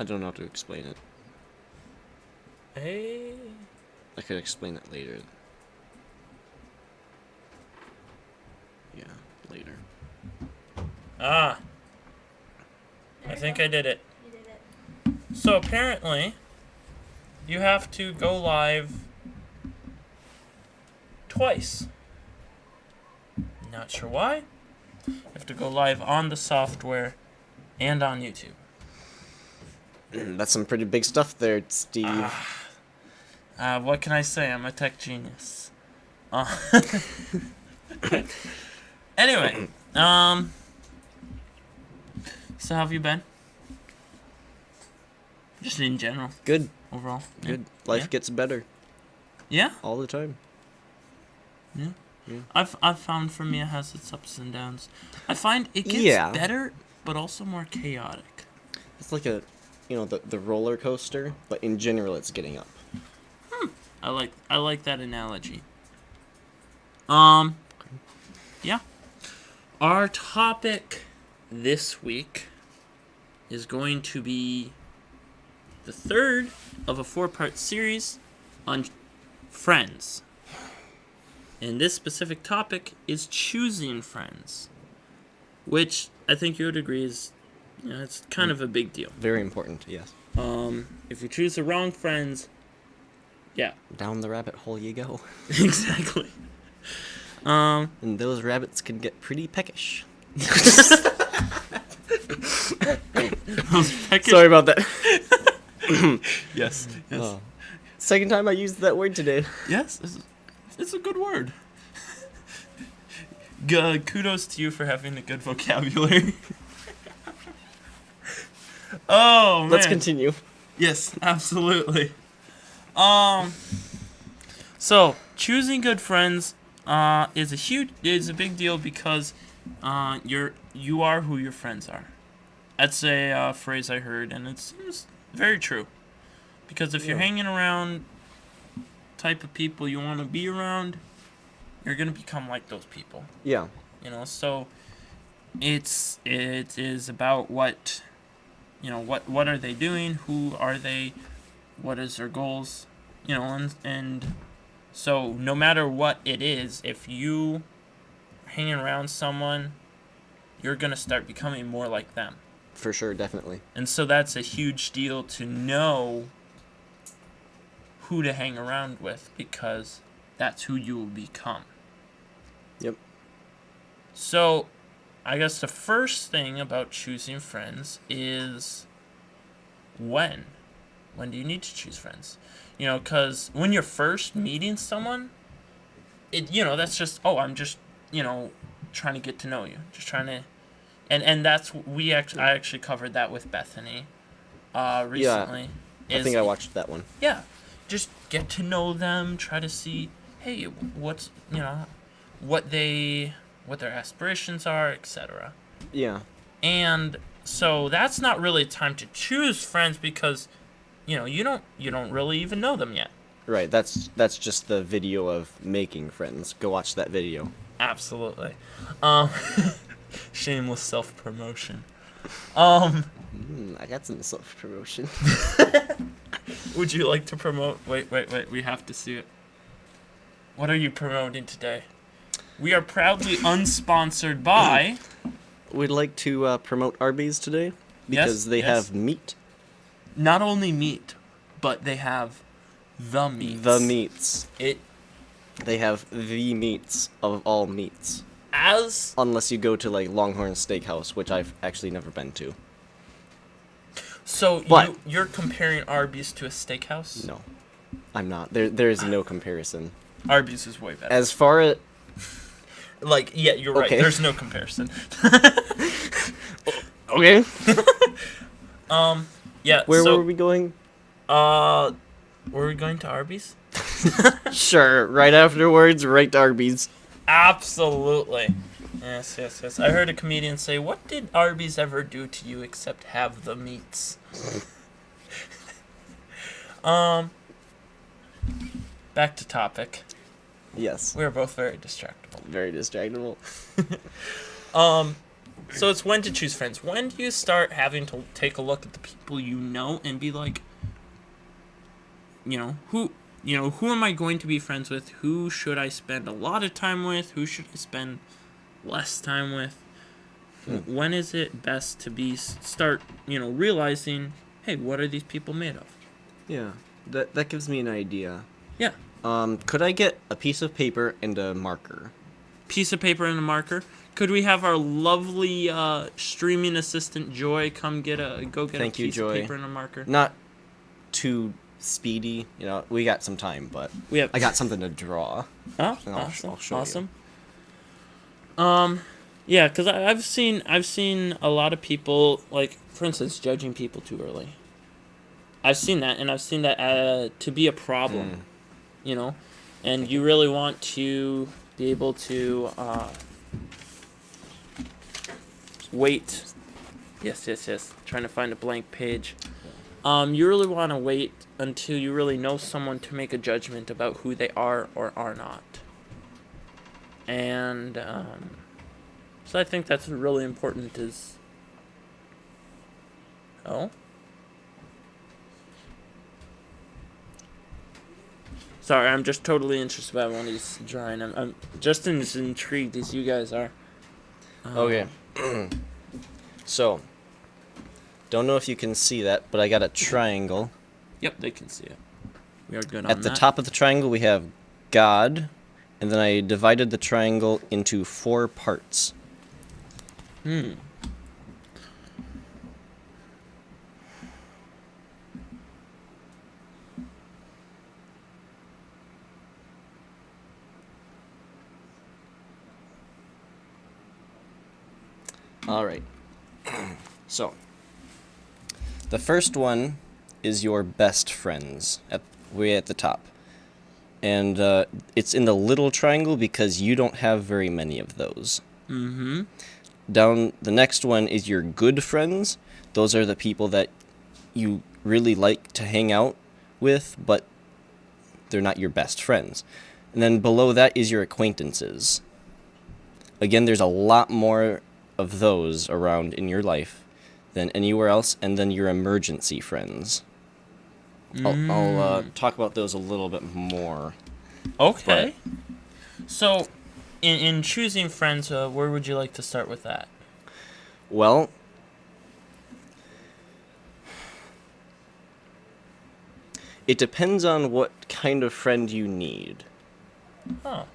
I don't know how to explain it. Hey. I could explain it later. Yeah, later. Ah. I think I did it. You did it. So apparently, you have to go live twice. Not sure why. You have to go live on the software and on YouTube. That's some pretty big stuff there, Steve. What can I say? I'm a tech genius. Anyway, so how have you been? Just in general, Good, overall. good. Life Yeah. gets better Yeah. all the time. I've found for me it has its ups and downs. I find it gets Yeah. better, but also more chaotic. It's like the roller coaster, but in general, it's getting up. I like that analogy. Yeah. Our topic this week is going to be the third of a 4-part series on friends. And this specific topic is choosing friends, which I think you would agree is, it's kind of a big deal. Very important, yes. If you choose the wrong friends, yeah, Down the rabbit hole you go. exactly. And those rabbits can get pretty peckish. Sorry about that. Yes. Oh. Second time I used that word today. Yes, it's a good word. Kudos to you for having a good vocabulary. Oh, man. Let's continue. Yes, absolutely. So choosing good friends is a big deal because you are who your friends are. That's a phrase I heard, and it seems very true. Because if you're Yeah. hanging around type of people you want to be around, you're gonna become like those people. Yeah. So it is about what are they doing, who are they, what is their goals, and so no matter what it is, if you are hanging around someone, you're gonna start becoming more like them. For sure, definitely. And so that's a huge deal to know who to hang around with, because that's who you will become. Yep. So, I guess the first thing about choosing friends is when. When do you need to choose friends? Because when you're first meeting someone, that's just, I'm just, trying to get to know you. Just trying to, and that's, I actually covered that with Bethany recently. I think I watched that one. Yeah. Just get to know them, try to see, hey, what's, what their aspirations are, etc. Yeah. And so that's not really time to choose friends because, you don't really even know them yet. Right, that's just the video of making friends. Go watch that video. Absolutely. Shameless self-promotion. I got some self-promotion. Would you like to promote? Wait, we have to see it. What are you promoting today? We are proudly unsponsored by... We'd like to promote Arby's today because they have meat. Not only meat, but they have the meats. The meats. It They have the meats of all meats. as Unless you go to like Longhorn Steakhouse, which I've actually never been to. so What? you're comparing Arby's to a steakhouse? No, I'm not. There is no comparison. Arby's is way better. As far as Yeah, you're right. Okay. There's no comparison. okay, Yeah. where so, were we going? were we going to Arby's? Sure, right afterwards, right to Arby's. Absolutely. Yes. I heard a comedian say, "What did Arby's ever do to you except have the meats?" Back to topic. Yes, We are both very distractible. very distractible. So it's when to choose friends. When do you start having to take a look at the people you know and be like, who am I going to be friends with? Who should I spend a lot of time with? Who should I spend less time with? When is it best to start realizing, hey, what are these people made of? Yeah, that gives me an idea. Yeah. Could I get a piece of paper and a marker? Piece of paper and a marker. Could we have our lovely streaming assistant Joy come get a Thank you, piece Joy. of paper and a marker? Not too speedy, we got some time, but I got something to draw. Oh, And I'll show awesome. You. Yeah, because I've seen a lot of people, like, for instance, judging people too early. I've seen that, and I've seen that to be a problem, and you really want to be able to wait. Yes. Trying to find a blank page. You really want to wait until you really know someone to make a judgment about who they are or are not. And so I think that's really important is... Oh? Sorry, I'm just totally interested about one of these drawing. I'm just as intrigued as you guys are. Okay. So, don't know if you can see that, but I got a triangle. Yep, they can see it. We are good on At the that. top of the triangle, we have God, and then I divided the triangle into 4 parts. All right. So, the first one is your best friends, way at the top. And it's in the little triangle because you don't have very many of those. Mm-hmm. Down the next one is your good friends. Those are the people that you really like to hang out with, but they're not your best friends. And then below that is your acquaintances. Again, there's a lot more of those around in your life than anywhere else, and then your emergency friends. I'll talk about those a little bit more. Okay. So, in choosing friends, where would you like to start with that? Well, it depends on what kind of friend you need. Oh.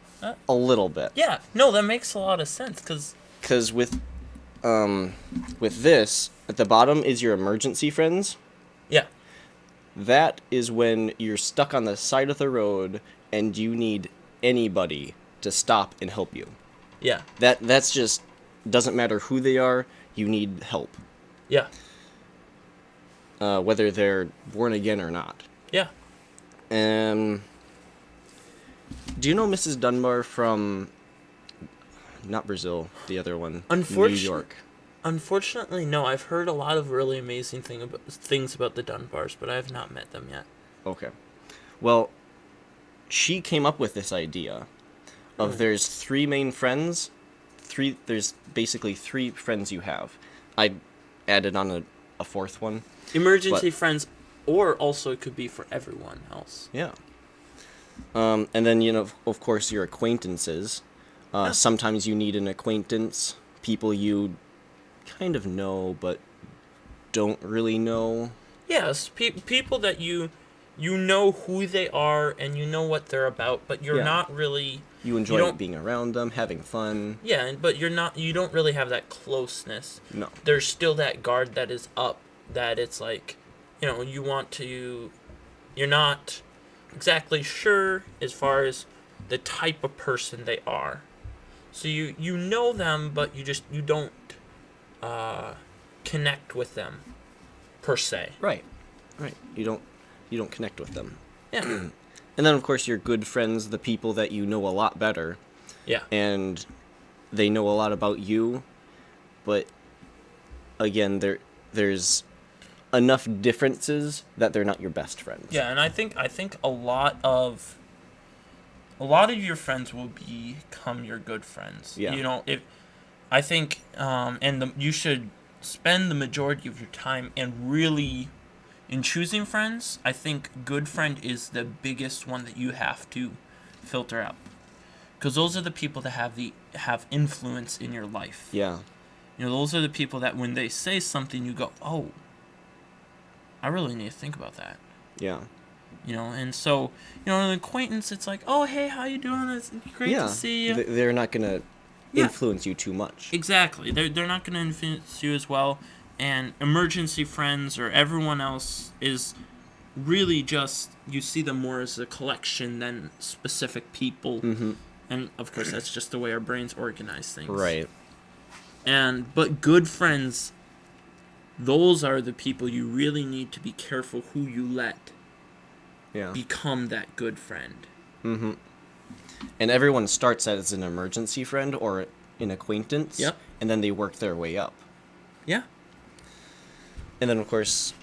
A little bit. Yeah. No, that makes a lot of sense, because... Because with this, at the bottom is your emergency friends. Yeah. That is when you're stuck on the side of the road and you need anybody to stop and help you. Yeah. That's just, doesn't matter who they are, you need help. Yeah. Whether they're born again or not. Yeah. Do you know Mrs. Dunbar from, not Brazil, the other one, New York? Unfortunately, no. I've heard a lot of really amazing things about the Dunbars, but I have not met them yet. Okay. Well, she came up with this idea of there's 3 main friends. There's basically 3 friends you have. I added on a 4th one. Emergency friends, or also it could be for everyone else. Yeah. And then, of course, your acquaintances. Sometimes you need an acquaintance, people you kind of know but don't really know. Yes, people that you know who they are and you know what they're about, but you're not really... You enjoy being around them, having fun. Yeah, but you don't really have that closeness. No. There's still that guard that is up, that it's like, you want to... You're not exactly sure as far as the type of person they are. So you know them, but you don't connect with them per se. Right. You don't connect with them. Yeah. And then, of course, your good friends, the people that you know a lot better. Yeah. And they know a lot about you, but again, there's enough differences that they're not your best friends. Yeah, and I think a lot of your friends will become your good friends. Yeah. I think, you should spend the majority of your time and really in choosing friends. I think good friend is the biggest one that you have to filter out, because those are the people that have influence in your life. Yeah. Those are the people that when they say something, you go, oh, I really need to think about that. Yeah. And so, an acquaintance, it's like, oh, hey, how you doing? It's great Yeah. to see you. They're not gonna Yeah. influence you too much. Exactly. They're not going to influence you as well. And emergency friends or everyone else is really just, you see them more as a collection than specific people. Mm-hmm. And of course, that's just the way our brains organize things. Right. But good friends, those are the people you really need to be careful who you let Yeah. become that good friend. Mm-hmm. And everyone starts as an emergency friend or an acquaintance. Yep. And then they work their way up. Yeah. And then, of course,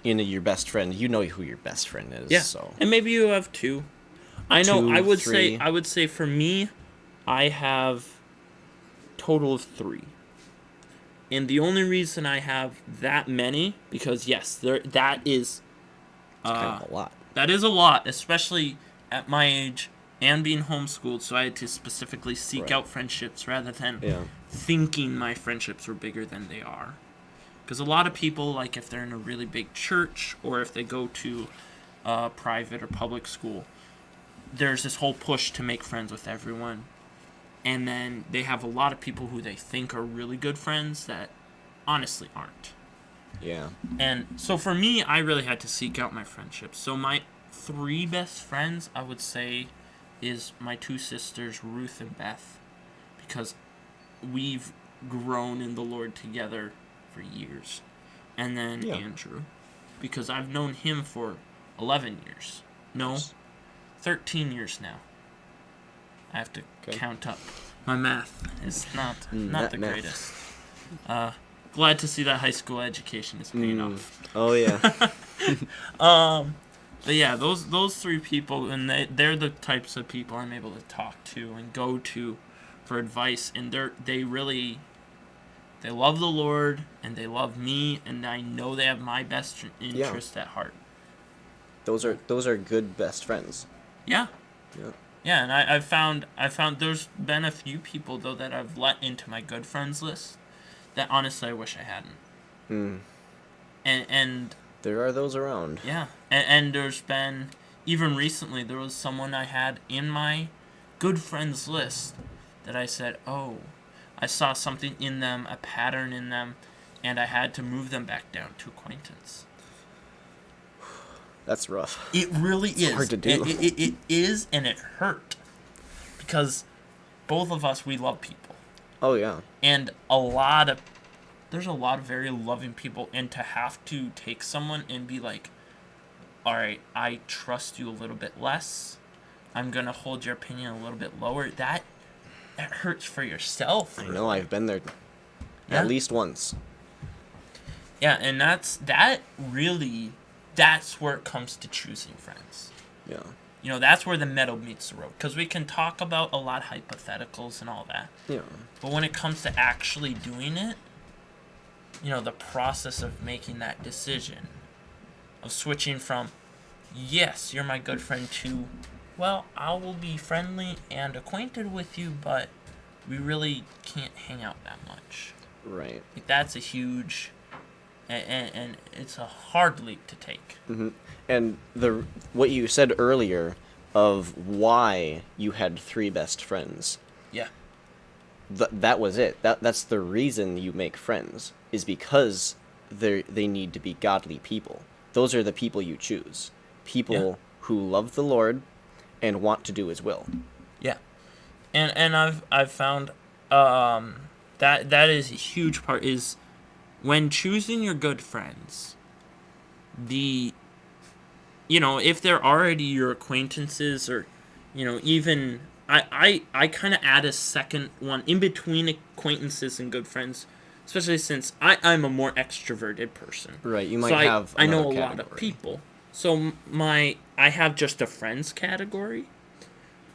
your best friend, you know who your best friend is. Yeah. So. And maybe you have two. I know. 2, I would 3. say. I would say for me, I have total of 3. And the only reason I have that many, because yes, that is Kind of a lot. that is a lot, especially at my age and being homeschooled. So I had to specifically seek Right. out friendships rather than Yeah. thinking my friendships were bigger than they are. Because a lot of people, like if they're in a really big church or if they go to private or public school, there's this whole push to make friends with everyone. And then they have a lot of people who they think are really good friends that honestly aren't. Yeah. And so for me, I really had to seek out my friendships. So my 3 best friends, I would say, is my 2 sisters, Ruth and Beth, because we've grown in the Lord together for years. And then Yeah. Andrew, because I've known him for 11 years. No, 13 years now. I have to Okay. count up. My math is not the math. greatest. Glad to see that high school education is paying off. Oh, yeah. But yeah, those 3 people, and they're the types of people I'm able to talk to and go to for advice, and they love the Lord and they love me, and I know they have my best interest at heart. Those are good best friends. Yeah. Yeah. Yeah, and I've found there's been a few people though that I've let into my good friends list that honestly I wish I hadn't. And There are those around. yeah, and there's been, even recently, there was someone I had in my good friends list that I said, oh, I saw something in them, a pattern in them, and I had to move them back down to acquaintance. That's rough. It really is. hard to do. It is, and it hurt. Because both of us, we love people. Oh, yeah. And there's a lot of very loving people, and to have to take someone and be like, all right, I trust you a little bit less. I'm going to hold your opinion a little bit lower. That hurts for yourself. I know, I've been there Yeah. at least once. Yeah, and that's where it comes to choosing friends. Yeah. That's where the metal meets the road. Because we can talk about a lot of hypotheticals and all that. Yeah. But when it comes to actually doing it, the process of making that decision, of switching from, yes, you're my good friend, to, well, I will be friendly and acquainted with you, but we really can't hang out that much. Right. Like, that's a huge, and it's a hard leap to take. Mm-hmm. And what you said earlier of why you had 3 best friends, Yeah. that was it. That's the reason you make friends, is because they need to be godly people. Those are the people you choose. People who love the Lord and want to do His will. Yeah, and I've found that is a huge part, is when choosing your good friends. If they're already your acquaintances, or even I kind of add a second one in between acquaintances and good friends, especially since I'm a more extroverted person. Right. You might So have. I know a another lot of category. people. So I have just a friends category,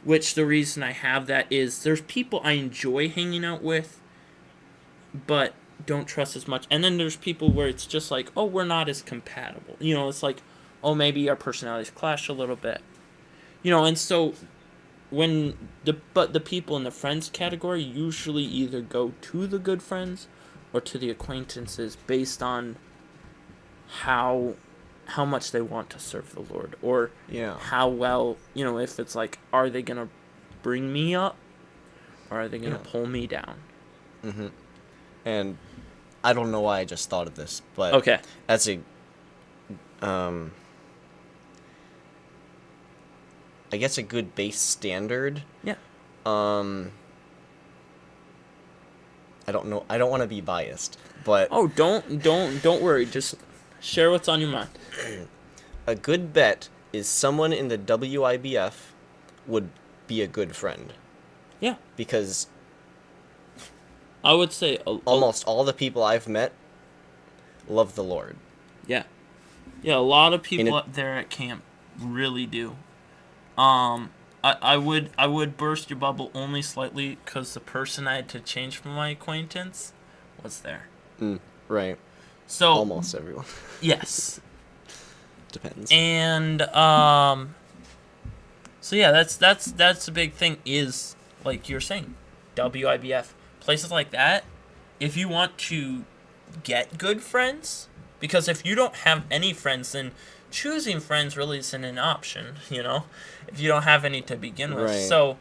which the reason I have that is there's people I enjoy hanging out with, but don't trust as much. And then there's people where it's just like, oh, we're not as compatible. It's like, oh, maybe our personalities clash a little bit. And so the people in the friends category usually either go to the good friends or to the acquaintances based on how much they want to serve the Lord, or how well, if it's like, are they gonna bring me up or are they gonna pull me down? Mm-hmm. And I don't know why I just thought of this, but Okay. as a I guess a good base standard. Yeah. I don't know. I don't want to be biased, but Oh, don't worry. Just share what's on your mind. a good bet is someone in the WIBF would be a good friend. Yeah. Because I would say almost all the people I've met love the Lord. Yeah. Yeah, a lot of people up there at camp really do. I would burst your bubble only slightly because the person I had to change from my acquaintance was there. Right. So almost everyone. Yes. Depends. And so yeah, that's a big thing, is like you're saying, WIBF, places like that. If you want to get good friends, because if you don't have any friends, then choosing friends really isn't an option, if you don't have any to begin with. Right. So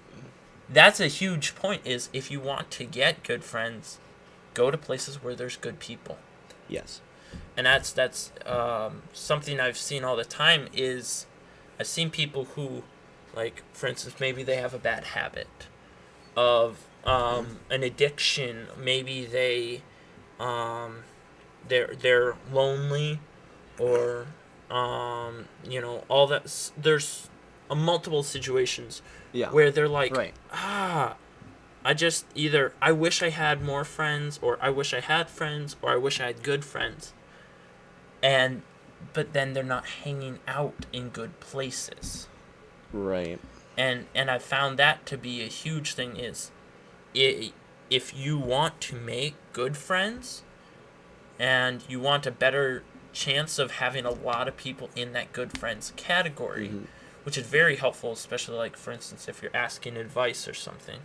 that's a huge point, is if you want to get good friends, go to places where there's good people. Yes. And that's something I've seen all the time. Is I've seen people who, like, for instance, maybe they have a bad habit of an addiction. Maybe they're lonely, or all that. There's multiple situations where they're like, right. I just either I wish I had more friends, or I wish I had friends, or I wish I had good friends. But then they're not hanging out in good places. Right. And I found that to be a huge thing, is if you want to make good friends and you want a better chance of having a lot of people in that good friends category, which is very helpful, especially, like, for instance, if you're asking advice or something,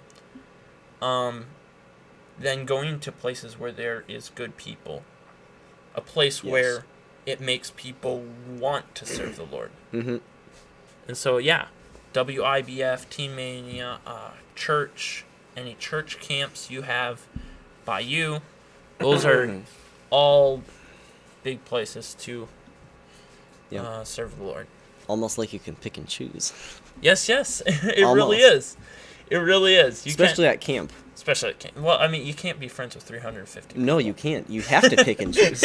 then going to places where there is good people, a place where it makes people want to serve the Lord. Mm-hmm. And so, yeah, WIBF, Teen Mania, church, any church camps you have by you, those are all big places to serve the Lord. Almost like you can pick and choose. Yes, it really is. It really is. Especially at camp. Especially at camp. Well, I mean, you can't be friends with 350 people. No, you can't. You have to pick and choose.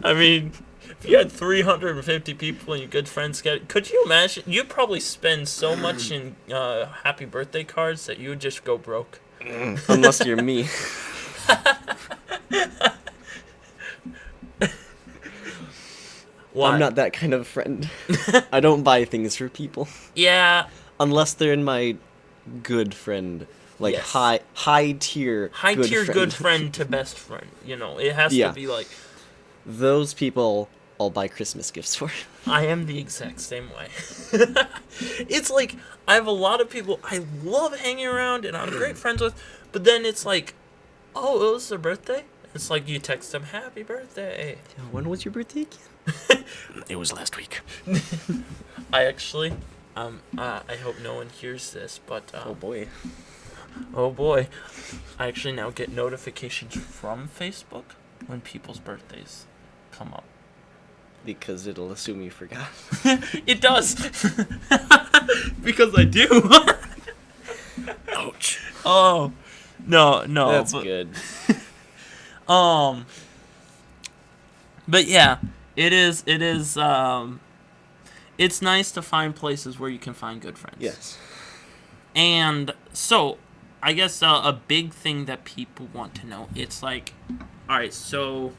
I mean, if you had 350 people and your good friends could you imagine? You'd probably spend so much in happy birthday cards that you would just go broke. Unless you're me. Why? I'm not that kind of friend. I don't buy things for people. Yeah. Unless they're in my good friend. Like, Yes. high tier Good friend to best friend. It has to be like, those people I'll buy Christmas gifts for. I am the exact same way. It's like, I have a lot of people I love hanging around and I'm great friends with, but then it's like, oh, it was their birthday? It's like you text them, happy birthday. When was your birthday again? It was last week. I actually, I hope no one hears this, but Oh boy. I actually now get notifications from Facebook when people's birthdays come up. Because it'll assume you forgot. It does. Because I do. Ouch. Oh, no. That's good. But yeah, it is, it's nice to find places where you can find good friends. Yes. And so, I guess a big thing that people want to know, it's like, alright, so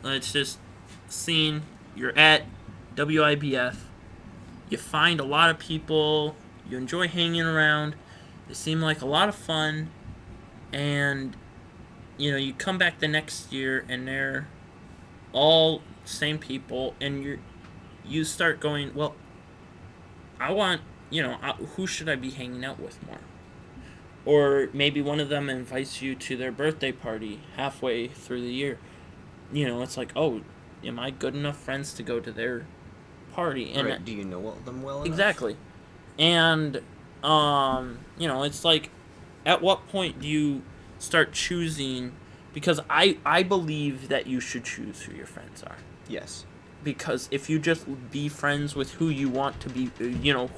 let's just scene, you're at WIBF, you find a lot of people, you enjoy hanging around, they seem like a lot of fun, and you come back the next year and they're all same people, and you start going, well, I want, who should I be hanging out with more? Or maybe one of them invites you to their birthday party halfway through the year. It's like, oh, am I good enough friends to go to their party? And Right. Do you know them well enough? exactly. And it's like, at what point do you start choosing? Because I believe that you should choose who your friends are. Yes. Because if you just be friends with who you want to be,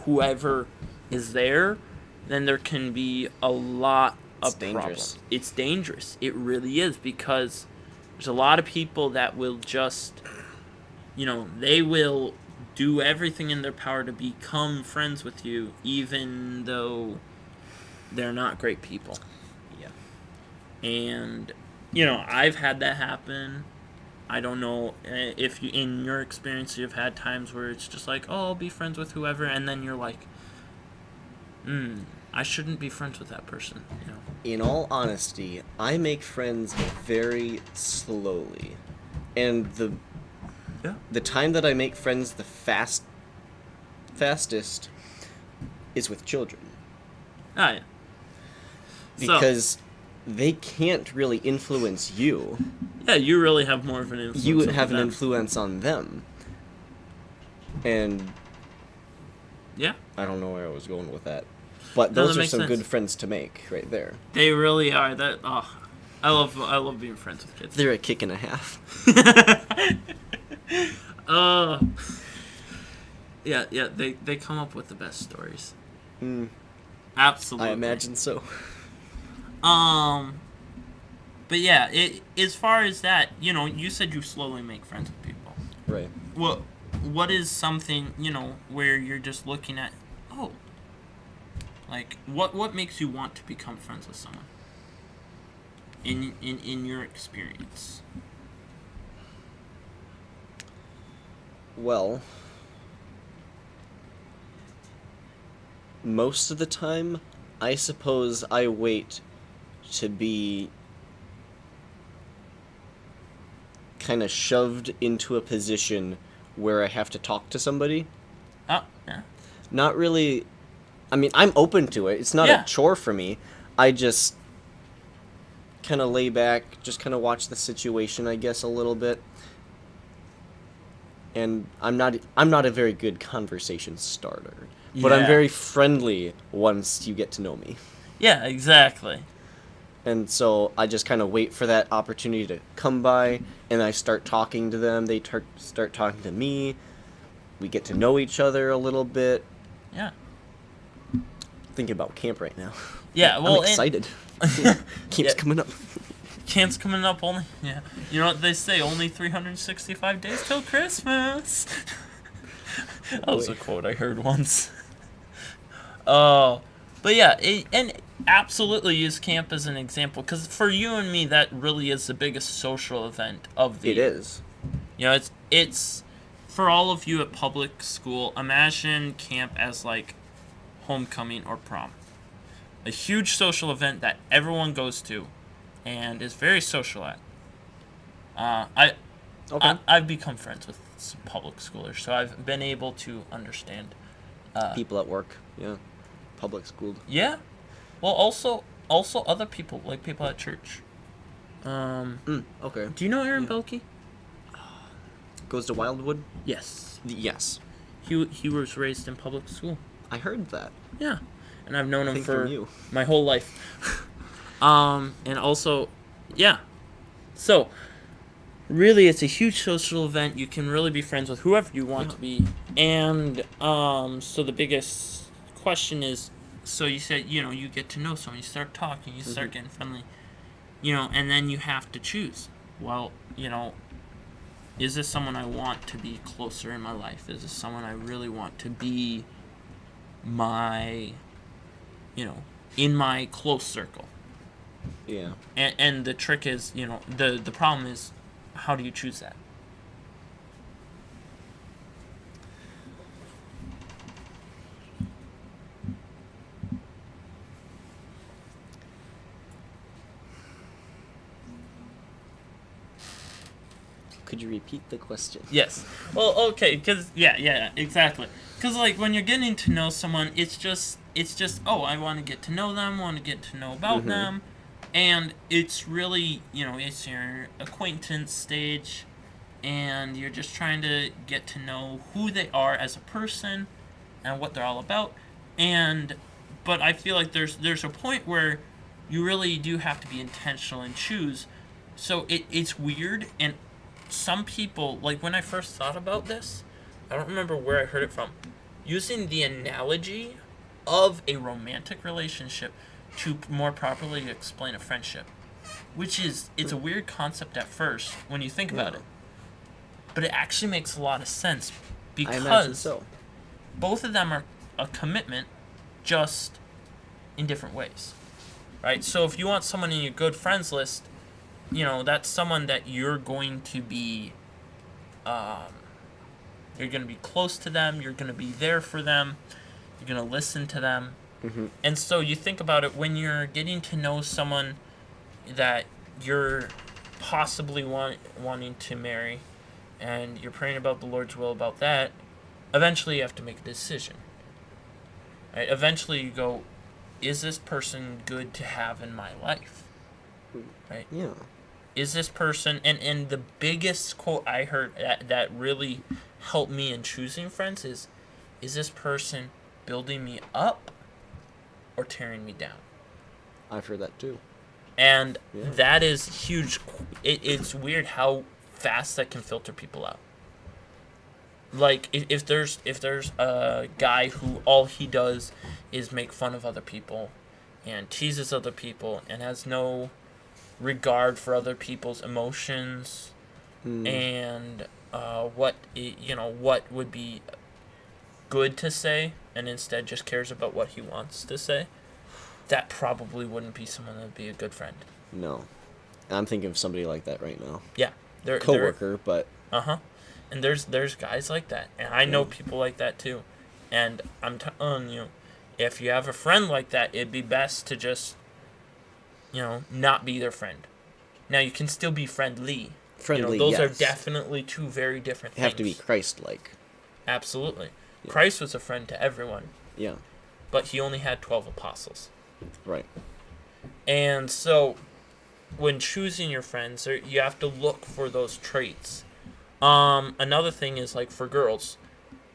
whoever is there, then there can be a lot It's of dangerous. problems. It's dangerous. It really is, because there's a lot of people that will just, they will do everything in their power to become friends with you, even though they're not great people. Yeah. And, I've had that happen. I don't know if you, in your experience, you've had times where it's just like, oh, I'll be friends with whoever, and then you're like, I shouldn't be friends with that person. In all honesty, I make friends very slowly. And the time that I make friends the fastest is with children. Ah, yeah. Because they can't really influence you. Yeah, you really have more of an influence. You over have an them. influence on them. And Yeah, I don't know where I was going with that. But No, those that are makes some sense. good friends to make right there. they really are. I love being friends with kids. They're a kick and a half. Yeah, they come up with the best stories. Mm, Absolutely. I imagine so. But yeah, as far as that, you said you slowly make friends with people. Right. What is something, where you're just looking at, oh, like, what makes you want to become friends with someone? In your experience. Well, most of the time, I suppose I wait to be kind of shoved into a position where I have to talk to somebody. Oh, yeah. Not really. I mean, I'm open to it. It's not Yeah. a chore for me. I just kind of lay back, just kind of watch the situation, I guess, a little bit. And I'm not a very good conversation starter, but I'm Yeah. very friendly once you get to know me. Yeah, exactly. And so I just kind of wait for that opportunity to come by, and I start talking to them. They start talking to me. We get to know each other a little bit. Yeah. Thinking about camp right now. Yeah, well, I'm excited. Camp's Yeah. coming up. Camp's coming up only. Yeah. You know what they say? Only 365 days till Christmas. That was a quote I heard once. Oh, but yeah, and absolutely use camp as an example, because for you and me, that really is the biggest social event of the It year. is. It's for all of you at public school. Imagine camp as like homecoming or prom, a huge social event that everyone goes to, and is very social at. Okay. I've become friends with some public schoolers, so I've been able to understand. People at work. Yeah. Public schooled. Yeah, well, also other people, like people at church. Okay. Do you know Aaron Yeah. Belke? Goes to Wildwood? Yes. Yes. He was raised in public school. I heard that. Yeah, and I've known I him think for from you. my whole life. And also, yeah. So, really, it's a huge social event. You can really be friends with whoever you want to be. And so the biggest question is, so you said, you get to know someone, you start talking, you start getting friendly, and then you have to choose. Well, is this someone I want to be closer in my life? Is this someone I really want to be my, in my close circle? Yeah. And the trick is, the problem is, how do you choose that? Could you repeat the question? Yes. Well, okay, because yeah, exactly. Because like when you're getting to know someone, it's just oh, I want to get to know them, want to get to know about them, and it's really it's your acquaintance stage, and you're just trying to get to know who they are as a person, and what they're all about, and but I feel like there's a point where you really do have to be intentional and choose. So it's weird, and some people, like when I first thought about this, I don't remember where I heard it from, using the analogy of a romantic relationship to more properly explain a friendship, which is it's a weird concept at first when you think about it, but it actually makes a lot of sense I imagine because so. both of them are a commitment, just in different ways, right? So if you want someone in your good friends list, that's someone that you're going to be you're going to be close to them, you're going to be there for them, you're going to listen to them. And so you think about it, when you're getting to know someone that you're possibly wanting to marry, and you're praying about the Lord's will about that, eventually you have to make a decision, right? Eventually you go, is this person good to have in my life, right? Yeah. Is this person, and the biggest quote I heard that really helped me in choosing friends is this person building me up or tearing me down? I've heard that too. And that is huge. It's weird how fast that can filter people out. Like if there's a guy who all he does is make fun of other people and teases other people and has no regard for other people's emotions and what would be good to say, and instead just cares about what he wants to say, that probably wouldn't be someone that would be a good friend. No. I'm thinking of somebody like that right now. Yeah. Coworker, but And there's guys like that, and I know people like that too. And I'm telling you, if you have a friend like that, it'd be best to just not be their friend. Now you can still be friendly. Those are definitely two very different things. Have to be Christ-like. Absolutely. Yeah. Christ was a friend to everyone. Yeah. But he only had 12 apostles. Right. And so when choosing your friends, you have to look for those traits. Another thing is, like, for girls,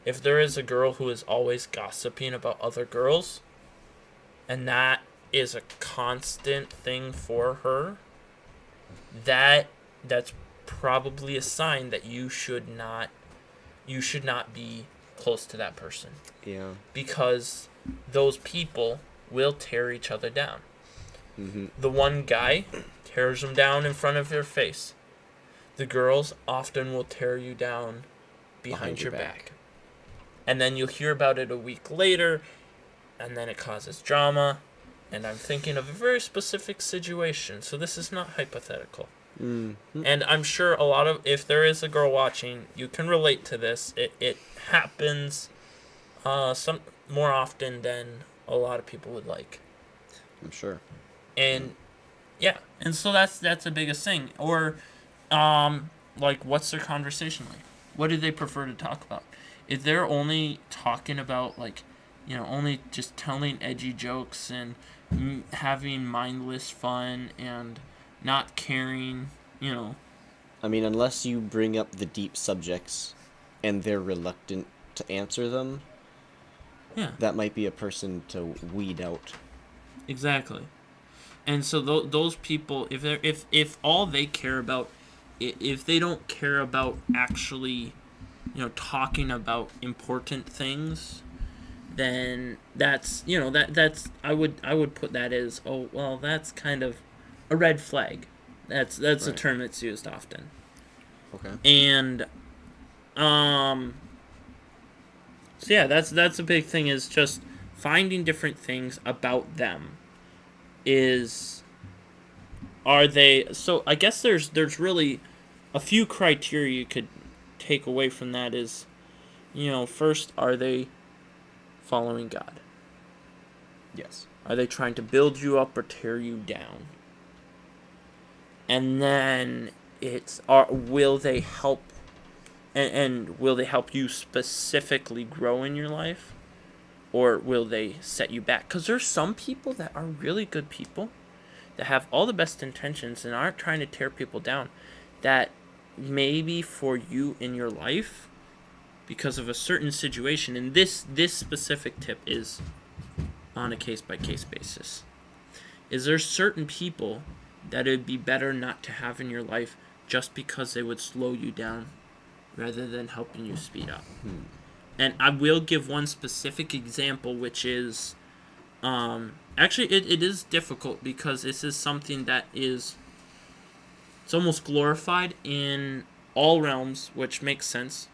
if there is a girl who is always gossiping about other girls, and that is a constant thing for her, that's probably a sign that you should not be close to that person. Yeah. Because those people will tear each other down. Mm-hmm. The one guy tears them down in front of your face. The girls often will tear you down behind your back. And then you'll hear about it a week later, and then it causes drama. And I'm thinking of a very specific situation, so this is not hypothetical. Mm-hmm. And I'm sure if there is a girl watching, you can relate to this. It happens some more often than a lot of people would like. I'm sure. And yeah, and so that's the biggest thing. Or like, what's their conversation like? What do they prefer to talk about? If they're only talking about, like, only just telling edgy jokes and having mindless fun and not caring, I mean, unless you bring up the deep subjects and they're reluctant to answer them, that might be a person to weed out. Exactly. And so those people, if all they care about, if they don't care about actually, talking about important things, then that's I would put that as, oh well, that's kind of a red flag. That's right. A term that's used often. Okay. And so yeah, that's a big thing, is just finding different things about them. So I guess there's really a few criteria you could take away from that. Is, first, are they following God? Yes. Are they trying to build you up or tear you down? And then will they help, and will they help you specifically grow in your life, or will they set you back? Because there's some people that are really good people that have all the best intentions and aren't trying to tear people down, that maybe for you in your life, because of a certain situation, and this specific tip is on a case-by-case basis, is there certain people that it would be better not to have in your life just because they would slow you down rather than helping you speed up. And I will give one specific example, which is actually it is difficult because this is something that is, it's almost glorified in all realms, which makes sense,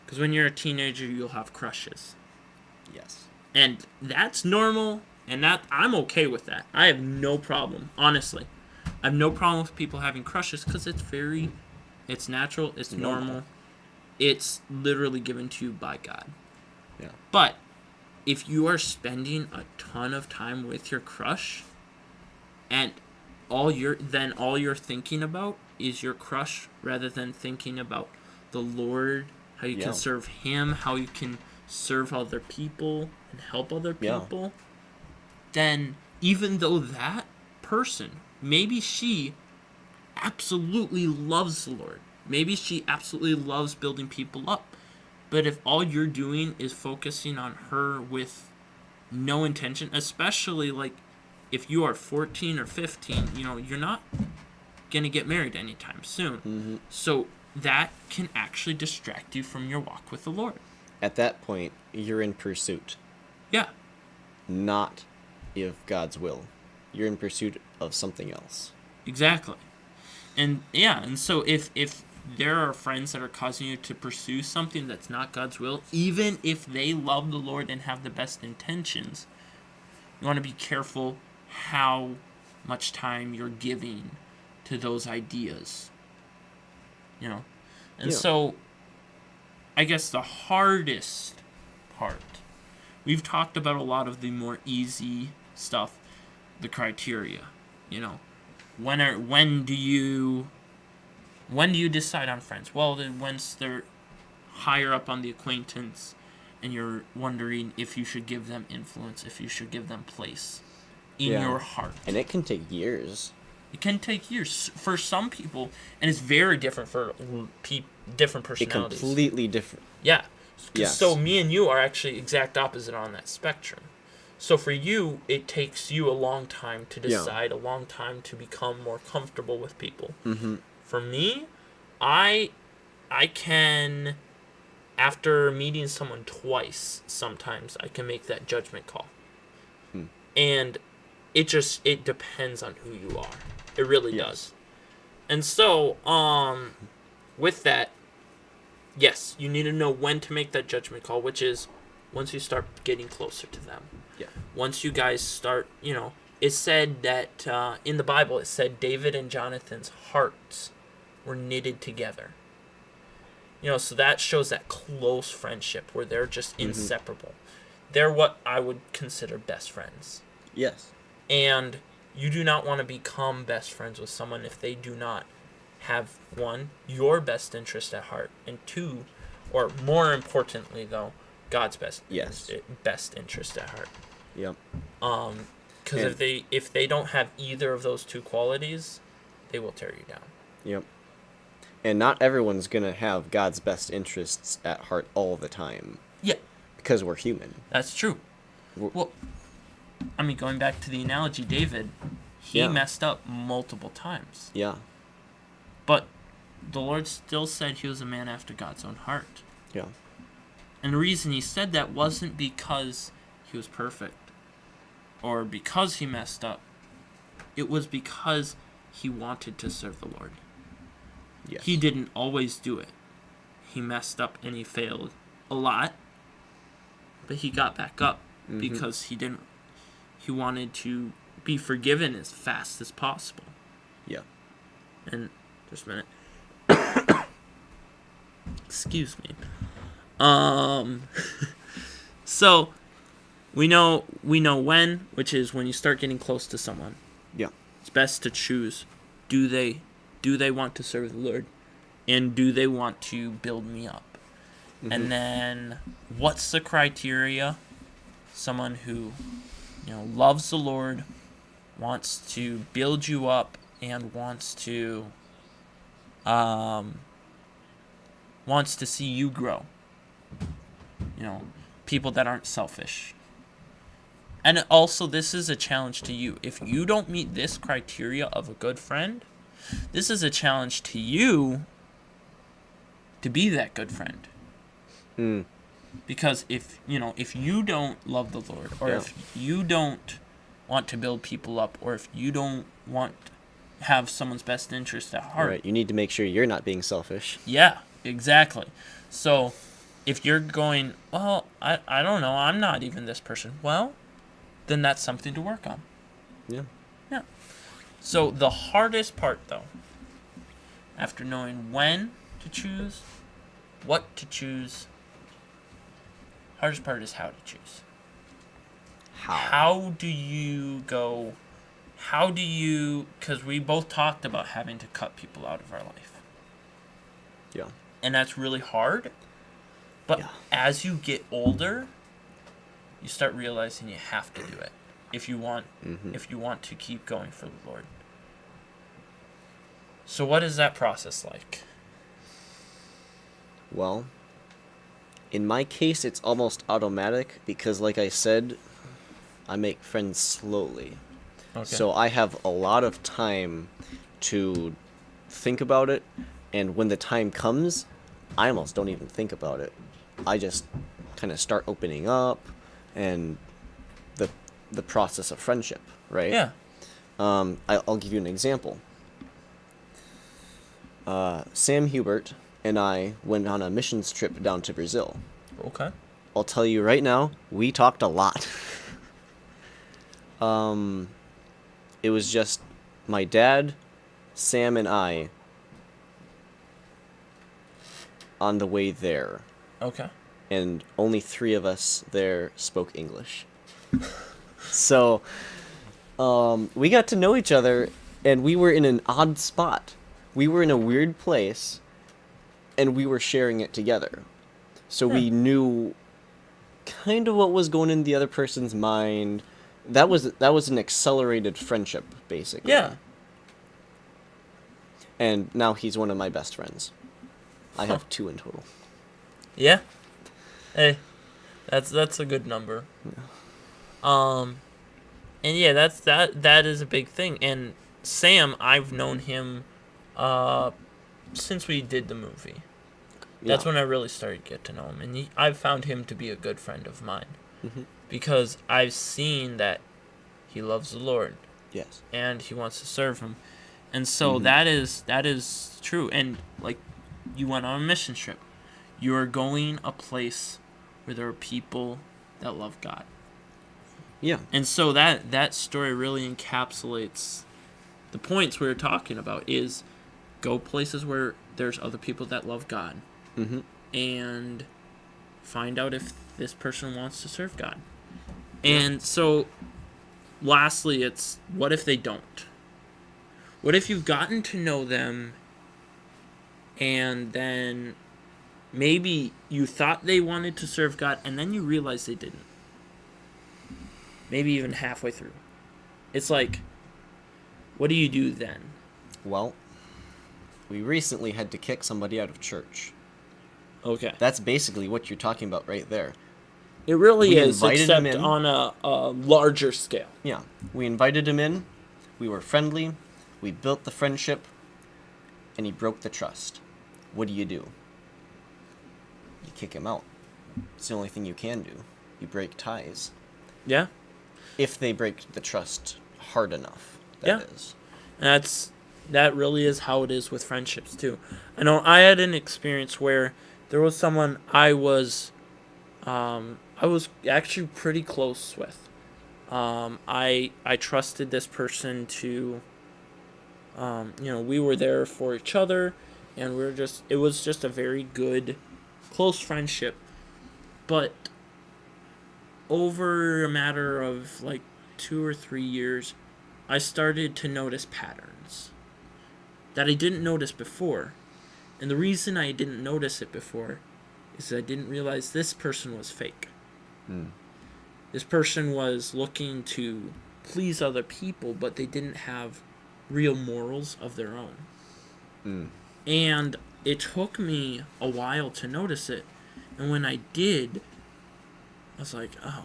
because when you're a teenager you'll have crushes, Yes. and that's normal, and that I'm okay with that. I have no problem, honestly. I have no problem with people having crushes because it's natural, it's normal. It's literally given to you by God. Yeah. But if you are spending a ton of time with your crush, and all you're thinking about is your crush rather than thinking about the Lord, how you can serve Him, how you can serve other people and help other people, then even though that person, maybe she absolutely loves the Lord, maybe she absolutely loves building people up, but if all you're doing is focusing on her with no intention, especially like if you are 14 or 15, you're not gonna get married anytime soon. Mm-hmm. So that can actually distract you from your walk with the Lord. At that point, you're in pursuit. Yeah. Not of God's will. You're in pursuit of something else. Exactly. And so if there are friends that are causing you to pursue something that's not God's will, even if they love the Lord and have the best intentions, you want to be careful how much time you're giving to those ideas. And so I guess the hardest part, we've talked about a lot of the more easy stuff, the criteria. When do you decide on friends? Well, then once they're higher up on the acquaintance and you're wondering if you should give them influence, if you should give them place in your heart. And it can take years. It can take years for some people, and it's very different for different personalities. Completely different. Yeah. Yes. So me and you are actually exact opposite on that spectrum. So for you, it takes you a long time to decide, a long time to become more comfortable with people. Mm-hmm. For me, I can, after meeting someone twice, sometimes I can make that judgment call. And it depends on who you are. It really does. And so, with that, yes, you need to know when to make that judgment call, which is once you start getting closer to them. Yeah. Once you guys start, it said that, in the Bible, it said David and Jonathan's hearts were knitted together. So that shows that close friendship where they're just inseparable. They're what I would consider best friends. Yes. And you do not want to become best friends with someone if they do not have, one, your best interest at heart, and two, or more importantly though, God's best interest at heart. Yep. Because if they don't have either of those two qualities, they will tear you down. Yep. And not everyone's gonna have God's best interests at heart all the time. Yeah. Because we're human. That's true. Well, I mean, going back to the analogy, David, he messed up multiple times. Yeah. But the Lord still said he was a man after God's own heart. Yeah. And the reason he said that wasn't because he was perfect or because he messed up. It was because he wanted to serve the Lord. Yes. He didn't always do it. He messed up and he failed a lot. But he got back up because he wanted to be forgiven as fast as possible. Yeah. And just a minute. Excuse me. So we know when, which is when you start getting close to someone. Yeah. It's best to choose, do they do they want to serve the Lord? And do they want to build me up? And then what's the criteria? Someone who, loves the Lord, wants to build you up, and wants to see you grow. People that aren't selfish. And also, this is a challenge to you. If you don't meet this criteria of a good friend, this is a challenge to you to be that good friend. Because if you don't love the Lord, or if you don't want to build people up, or if you don't want to have someone's best interest at heart, Right. You need to make sure you're not being selfish. yeah, exactly. So if you're going, well, I don't know, I'm not even this person, well, then that's something to work on. Yeah. Yeah. So the hardest part, though, after knowing when to choose, what to choose, hardest part is how to choose. How do you go? Because we both talked about having to cut people out of our life. Yeah. And that's really hard. But as you get older, you start realizing you have to do it if you want to keep going for the Lord. So what is that process like? Well, in my case, it's almost automatic because, like I said, I make friends slowly. Okay. So I have a lot of time to think about it, and when the time comes, I almost don't even think about it. I just kind of start opening up, and the process of friendship, right? Yeah. I'll give you an example. Sam Hubert and I went on a missions trip down to Brazil. Okay. I'll tell you right now, we talked a lot. It was just my dad, Sam, and I on the way there. Okay. And only 3 of us there spoke English. So, we got to know each other, and we were in an odd spot. We were in a weird place, and we were sharing it together. So we knew kind of what was going in the other person's mind. That was an accelerated friendship, basically. Yeah. And now he's one of my best friends. I have 2 in total. Yeah. Hey, that's a good number. Yeah. And yeah, that is a big thing. And Sam, I've known him since we did the movie. That's when I really started to get to know him, and I've found him to be a good friend of mine. Because I've seen that he loves the Lord. Yes. And he wants to serve him. And so that is true. And like, you went on a mission trip. You are going a place where there are people that love God. Yeah. And so that story really encapsulates the points we were talking about, is go places where there's other people that love God. And find out if this person wants to serve God. And so, lastly, it's, what if they don't? What if you've gotten to know them, and then maybe you thought they wanted to serve God, and then you realize they didn't? Maybe even halfway through. It's like, what do you do then? Well, we recently had to kick somebody out of church. Okay. That's basically what you're talking about right there. It really We is, invited him except in. on a larger scale. Yeah. We invited him in. We were friendly. We built the friendship. And he broke the trust. What do? You kick him out. It's the only thing you can do. You break ties. Yeah. If they break the trust hard enough, Yeah. that is. That really is how it is with friendships too. I know I had an experience where there was someone I was actually pretty close with. I trusted this person to, we were there for each other, and it was just a very good, close friendship. But over a matter of like 2 or 3 years, I started to notice patterns. that I didn't notice before. And the reason I didn't notice it before is I didn't realize this person was fake. This person was looking to please other people, but they didn't have real morals of their own. And it took me a while to notice it. And when I did, I was like, oh.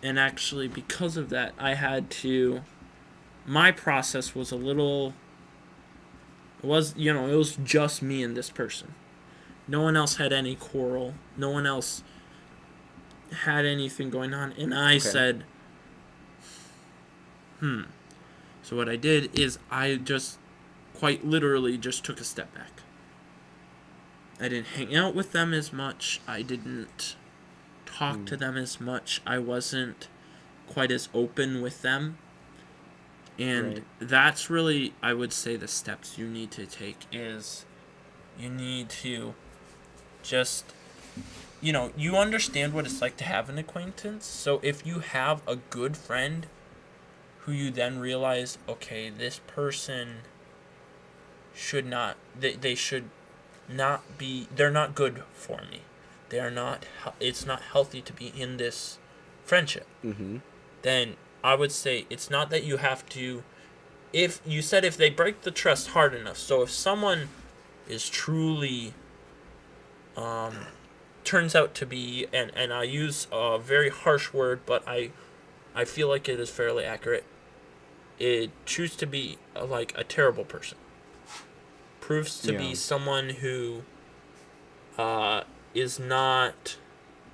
And actually, because of that, I had to... My process was a little... It was just me and this person. No one else had any quarrel. No one else had anything going on. And I said, So what I did is I just quite literally just took a step back. I didn't hang out with them as much. I didn't talk to them as much. I wasn't quite as open with them. And that's really, I would say, the steps you need to take is you need to just, you understand what it's like to have an acquaintance. So if you have a good friend who you then realize, okay, this person should not, they should not be, they're not good for me. They're not, it's not healthy to be in this friendship. Then I would say it's not that you have to, if they break the trust hard enough. So if someone is truly, turns out to be, and I use a very harsh word, but I feel like it is fairly accurate. It chooses to be like a terrible person. Proves to be someone who is not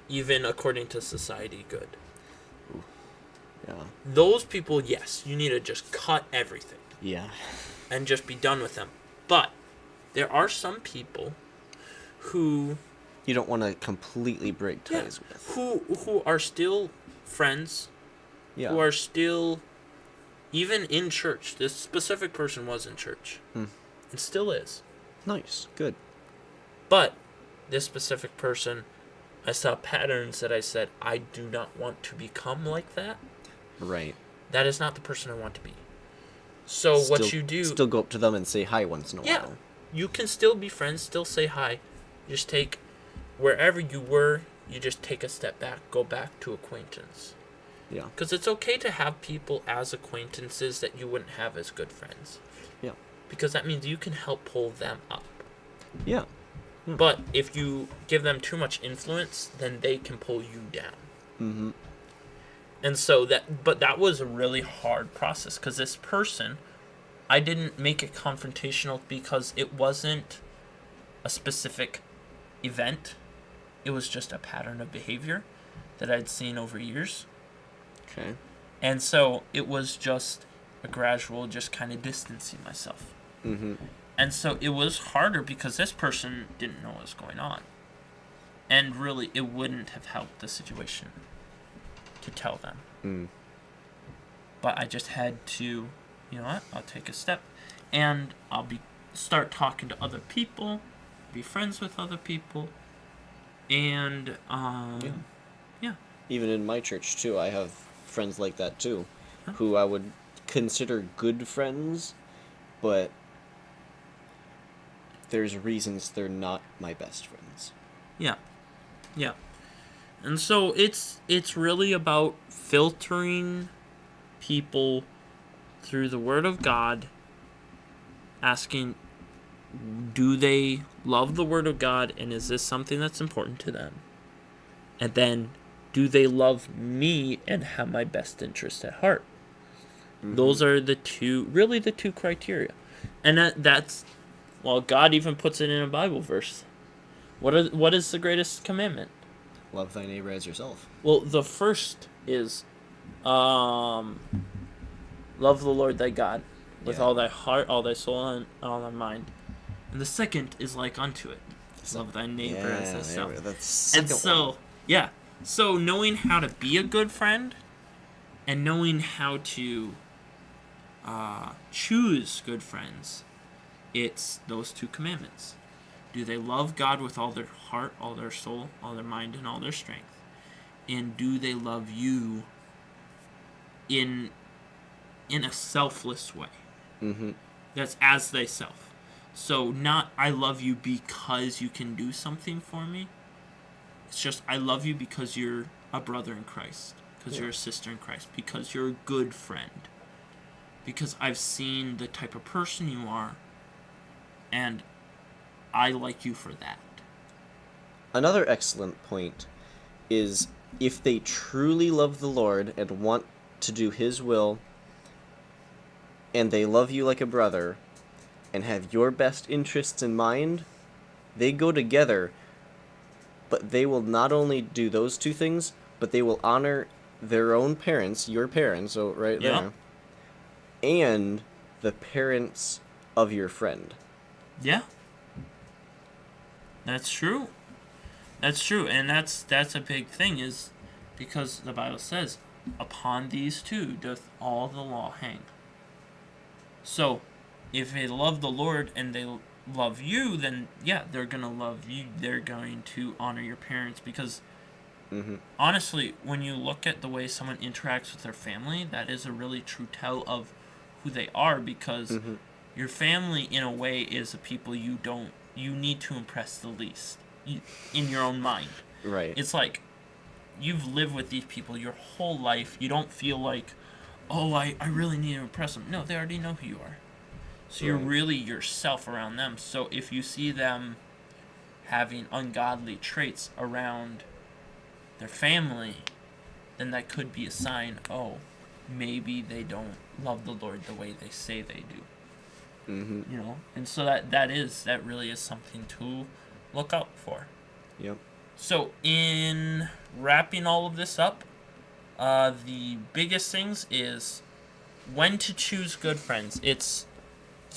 even according to society good. Yeah. Those people, yes, you need to just cut everything. Yeah. And just be done with them. But there are some people who you don't want to completely break ties with. Who are still friends. Yeah. Who are still even in church. This specific person was in church. And still is. Nice. Good. But this specific person, I saw patterns that I said, I do not want to become like that. Right. That is not the person I want to be. So what you do... Still go up to them and say hi once in a while. You can still be friends, still say hi. Just take... Wherever you were, you just take a step back. Go back to acquaintance. Yeah. Because it's okay to have people as acquaintances that you wouldn't have as good friends. Yeah. Because that means you can help pull them up. Yeah. But if you give them too much influence, then they can pull you down. And so that was a really hard process, because this person, I didn't make it confrontational because it wasn't a specific event. It was just a pattern of behavior that I'd seen over years. Okay. And so it was just a gradual, just kind of distancing myself. And so it was harder because this person didn't know what was going on. And really, it wouldn't have helped the situation to tell them. But I just had to, you know what, I'll take a step. And I'll start talking to other people, be friends with other people. And, yeah. Even in my church, too, I have friends like that, too, who I would consider good friends, but there's reasons they're not my best friends. Yeah. And so it's really about filtering people through the Word of God, asking, do they love the Word of God, and is this something that's important to them? And then, do they love me and have my best interest at heart? Those are the two criteria. And that's, well, God even puts it in a Bible verse. What is the greatest commandment? Love thy neighbor as yourself. Well, the first is love the Lord thy God with all thy heart, all thy soul, and all thy mind. And the second is like unto it. Love thy neighbor as thyself. So knowing how to be a good friend and knowing how to choose good friends, it's those two commandments. Do they love God with all their heart, all their soul, all their mind, and all their strength? And do they love you in a selfless way? That's as thyself. So not I love you because you can do something for me. It's just I love you because you're a brother in Christ, because you're a sister in Christ, because you're a good friend. Because I've seen the type of person you are, and I like you for that. Another excellent point is if they truly love the Lord and want to do His will, and they love you like a brother, and have your best interests in mind, they go together, but they will not only do those two things, but they will honor their own parents, your parents, so right Yep. there, and the parents of your friend. Yeah. That's true. That's true, and that's a big thing, is because the Bible says, "Upon these two doth all the law hang." So, if they love the Lord and they love you, then yeah, they're gonna love you. They're going to honor your parents because, Mm-hmm. honestly, when you look at the way someone interacts with their family, that is a really true tell of who they are. Because Mm-hmm. your family, in a way, is the people you need to impress the least in your own mind. Right. It's like you've lived with these people your whole life. You don't feel like, oh, I really need to impress them. No, they already know who you are. So you're Right. really yourself around them. So if you see them having ungodly traits around their family, then that could be a sign, oh, maybe they don't love the Lord the way they say they do. Mm-hmm. You know? And so that really is something to look out for. Yep. So, in wrapping all of this up, the biggest things is when to choose good friends. It's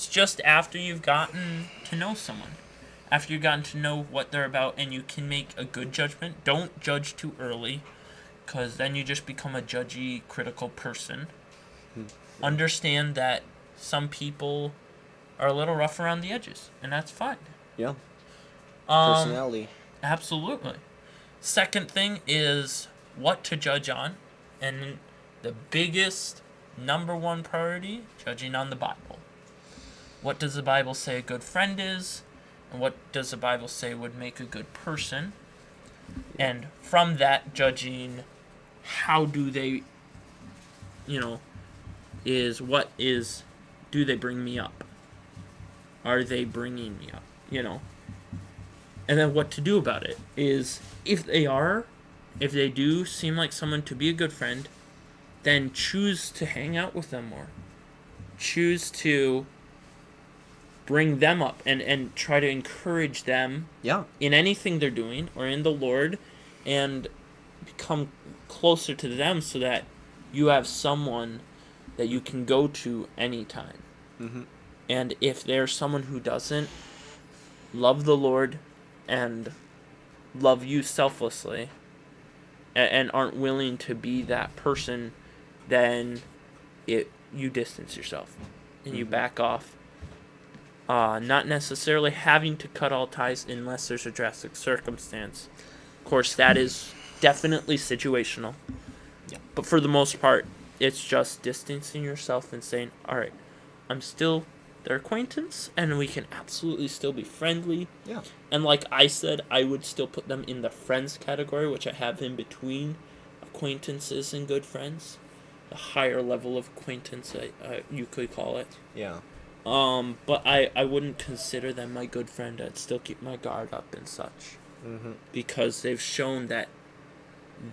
just after you've gotten to know someone, after you've gotten to know what they're about, and you can make a good judgment. Don't judge too early, because then you just become a judgy, critical person. Understand that some people are a little rough around the edges, and that's fine. Yeah. Um, Personality. Absolutely. Second thing is what to judge on. And the biggest, number one priority, judging on the Bible. What does the Bible say a good friend is? And what does the Bible say would make a good person? And from that, judging how do they, do they bring me up? Are they bringing me up? And then what to do about it is if they do seem like someone to be a good friend, then choose to hang out with them more. Choose to bring them up and try to encourage them in anything they're doing or in the Lord, and become closer to them so that you have someone that you can go to anytime. Mm-hmm. And if there's someone who doesn't love the Lord and love you selflessly and aren't willing to be that person, then you distance yourself and you back off. Not necessarily having to cut all ties unless there's a drastic circumstance. Of course, that is definitely situational. Yeah. But for the most part, it's just distancing yourself and saying, all right, I'm still their acquaintance, and we can absolutely still be friendly. Yeah. And like I said, I would still put them in the friends category, which I have in between acquaintances and good friends. The higher level of acquaintance, you could call it. Yeah. But I wouldn't consider them my good friend. I'd still keep my guard up and such. Mm-hmm. Because they've shown that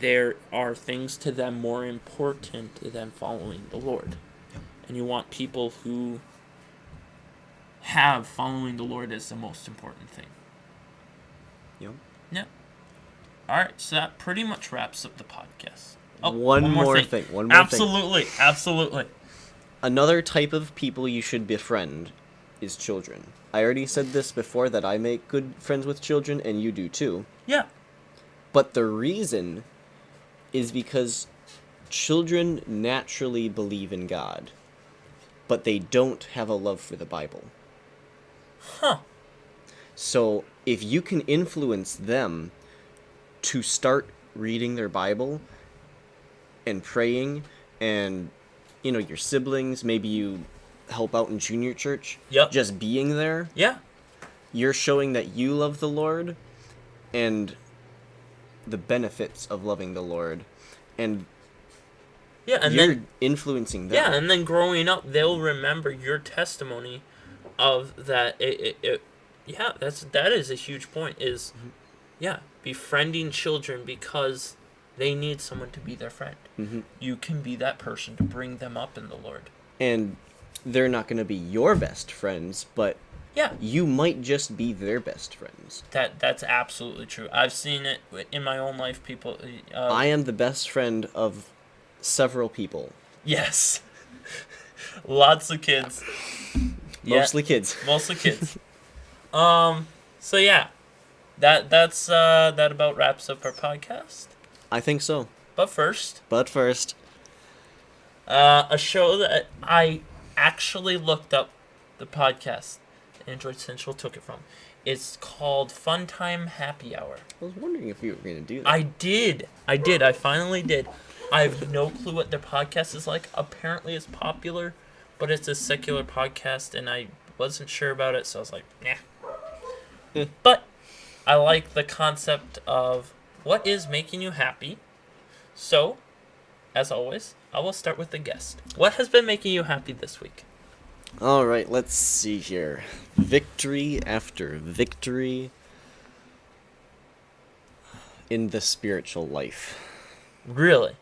there are things to them more important than following the Lord. Yeah. And you want people who have following the Lord as the most important thing. Yep. Yeah. Alright, so that pretty much wraps up the podcast. Oh, One more thing. Absolutely. Another type of people you should befriend is children. I already said this before, that I make good friends with children, and you do too. Yeah. But the reason is because children naturally believe in God, but they don't have a love for the Bible. Huh. So if you can influence them to start reading their Bible and praying, and your siblings, maybe you help out in junior church, Yep. just being there, Yeah. you're showing that you love the Lord and the benefits of loving the Lord. And Yeah, and you're then influencing them. yeah, and then growing up, they'll remember your testimony of that. Yeah, that is a huge point. Is yeah, befriending children because they need someone to be their friend. Mm-hmm. You can be that person to bring them up in the Lord. And they're not going to be your best friends, but Yeah, you might just be their best friends. that's absolutely true. I've seen it in my own life. People, I am the best friend of several people. yes, lots of kids. Mostly kids. Mostly kids. So yeah, that's that about wraps up our podcast. I think so. But first, But first, a show that I actually looked up the podcast. Android Central took it from. It's called Fun Time Happy Hour. I was wondering if you were going to do that. I did. I finally did. I have no clue what their podcast is like. Apparently it's popular, but it's a secular podcast, and I wasn't sure about it, so I was like, nah. But I like the concept of what is making you happy. So, as always, I will start with the guest. What has been making you happy this week? All right, let's see here. Victory after victory in the spiritual life. Really?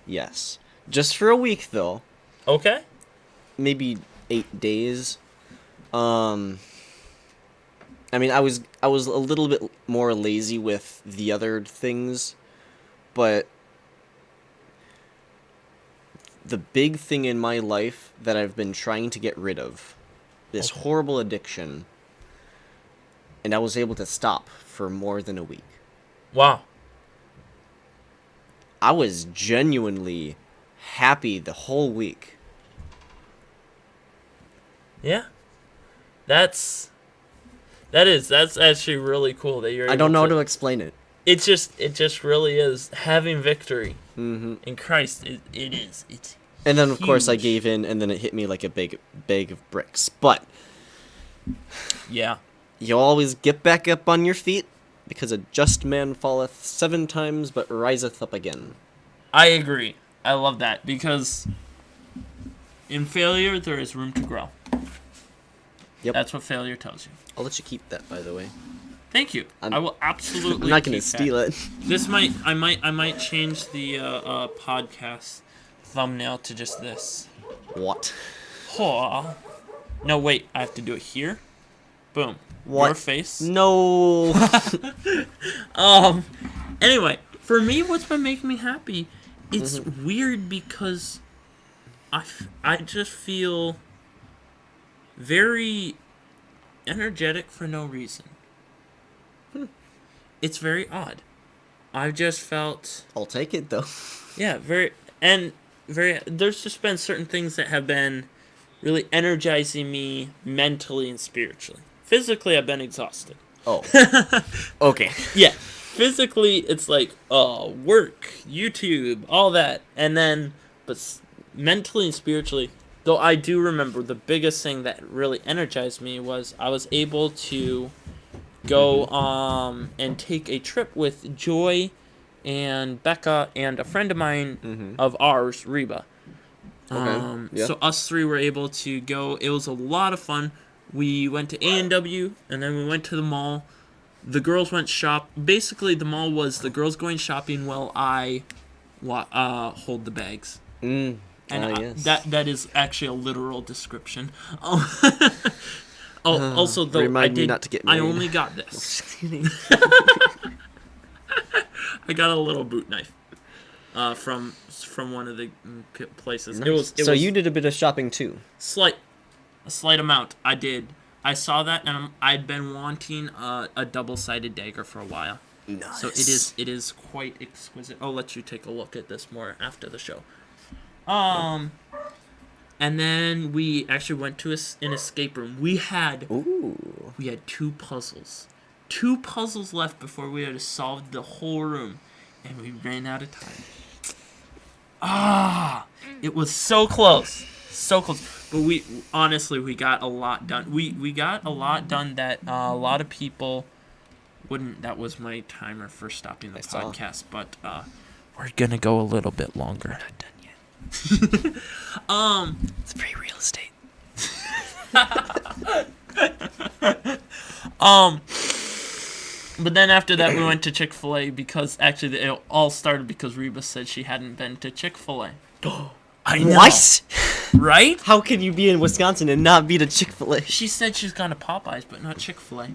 Yes. Just for a week, though. Okay. Maybe 8 days. I mean, I was a little bit more lazy with the other things, but the big thing in my life that I've been trying to get rid of, this Okay. horrible addiction, and I was able to stop for more than a week. Wow. I was genuinely happy the whole week. Yeah. That's actually really cool that you're I don't know how able to explain it. it just really is having victory Mm-hmm. in Christ. It is. It's And then, of course, I huge. gave in, and then it hit me like a big bag of bricks. But Yeah. you always get back up on your feet, because a just man falleth 7 times, but riseth up again. I agree. I love that because in failure there is room to grow. Yep. That's what failure tells you. I'll let you keep that, by the way. Thank you. I'm- I will absolutely. I'm not going to keep that. steal it. This I might change the podcast thumbnail to just this. What? Oh. No, wait. I have to do it here. Boom. What? Your face. No. Anyway, for me, what's been making me happy? It's weird because I just feel very energetic for no reason. It's very odd. I've just felt I'll take it, though. yeah, very. There's just been certain things that have been really energizing me mentally and spiritually. Physically, I've been exhausted. Oh. Okay. Yeah, physically, it's like, work, YouTube, all that. And then, mentally and spiritually, though I do remember the biggest thing that really energized me was I was able to go and take a trip with Joy and Becca and a friend of mine of ours, Reba. Okay, yeah. So us three were able to go. It was a lot of fun. We went to A&W, and then we went to the mall. The girls went shop. Basically, the mall was the girls going shopping while I hold the bags. Mm. And Yes. that is actually a literal description. Also, though, Remind me not to get I married. only got this. I got a little boot knife from one of the places. Nice. It So was you did a bit of shopping, too. a slight amount. I did. I saw that, and I'd been wanting a double-sided dagger for a while. Nice. So it is quite exquisite. I'll let you take a look at this more after the show. And then we actually went to an escape room. We had Ooh. 2 puzzles. 2 puzzles left before we had solved the whole room, and we ran out of time. It was so close. So close. But we honestly we got a lot done. We got a lot done that a lot of people wouldn't. That was my timer for stopping the saw. podcast, but we're gonna go a little bit longer. Not done yet. It's free real estate. But then after that we went to Chick-fil-A because actually it all started because Reba said she hadn't been to Chick-fil-A. I know. What? Right? How can you be in Wisconsin and not be to Chick-fil-A? She said she's gone to Popeyes, but not Chick-fil-A.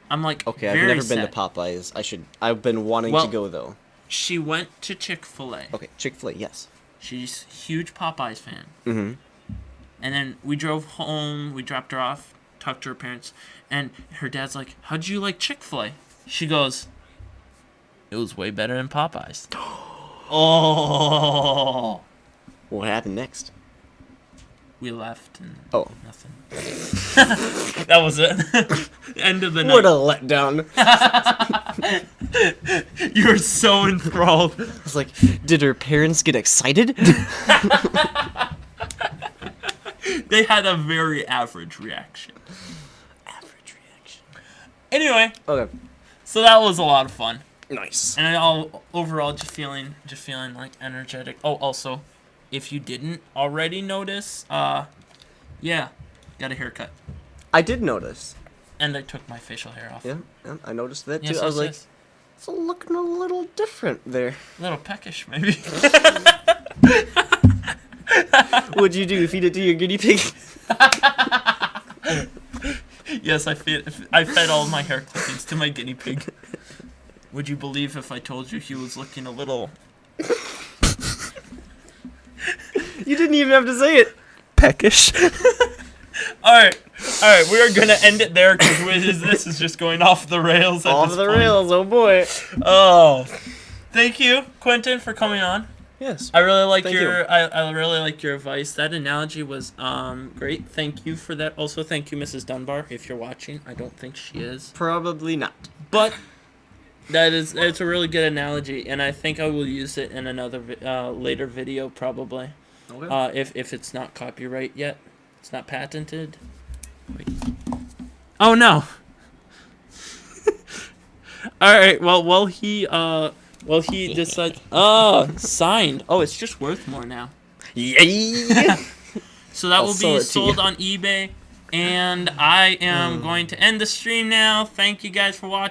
I'm like, Okay, I've very never been sad. to Popeyes. I've been wanting Well- to go though. She went to Chick-fil-A. Okay, Chick-fil-A, yes. She's a huge Popeyes fan. Mm-hmm. And then we drove home, we dropped her off, talked to her parents, and her dad's like, how'd you like Chick-fil-A? She goes, it was way better than Popeyes. Oh. What happened next? We left and Oh. nothing. That was it. End of the night. What a letdown. You were so enthralled. I was like, did her parents get excited? They had a very average reaction. Average reaction. Anyway, Okay. so that was a lot of fun. Nice. And all overall just feeling like energetic. Oh, also, if you didn't already notice, yeah, got a haircut. I did notice. And I took my facial hair off. Yeah, I noticed that too. Yes, I was yes, like, yes. it's looking a little different there. A little peckish, maybe. What'd you do? Feed it to your guinea pig? Yes, I fed all my hair clippings to my guinea pig. Would you believe if I told you he was looking a little You didn't even have to say it. peckish? All right, we are gonna end it there because this is just going off the rails. At Off this the point. rails, oh boy. Oh, thank you, Quentin, for coming on. Yes. I really like Thank your you. I really like your advice. That analogy was great. Thank you for that. Also, thank you, Mrs. Dunbar, if you're watching. I don't think she is, Probably not. but it's a really good analogy, and I think I will use it in another later video probably. Okay. If it's not copyright yet, it's not patented. Wait. Oh no. All right. Well, he decides. Oh, signed. Oh, it's just worth more now. Yay! So that I'll will sell be it to sold you. on eBay. And I am going to end the stream now. Thank you guys for watching.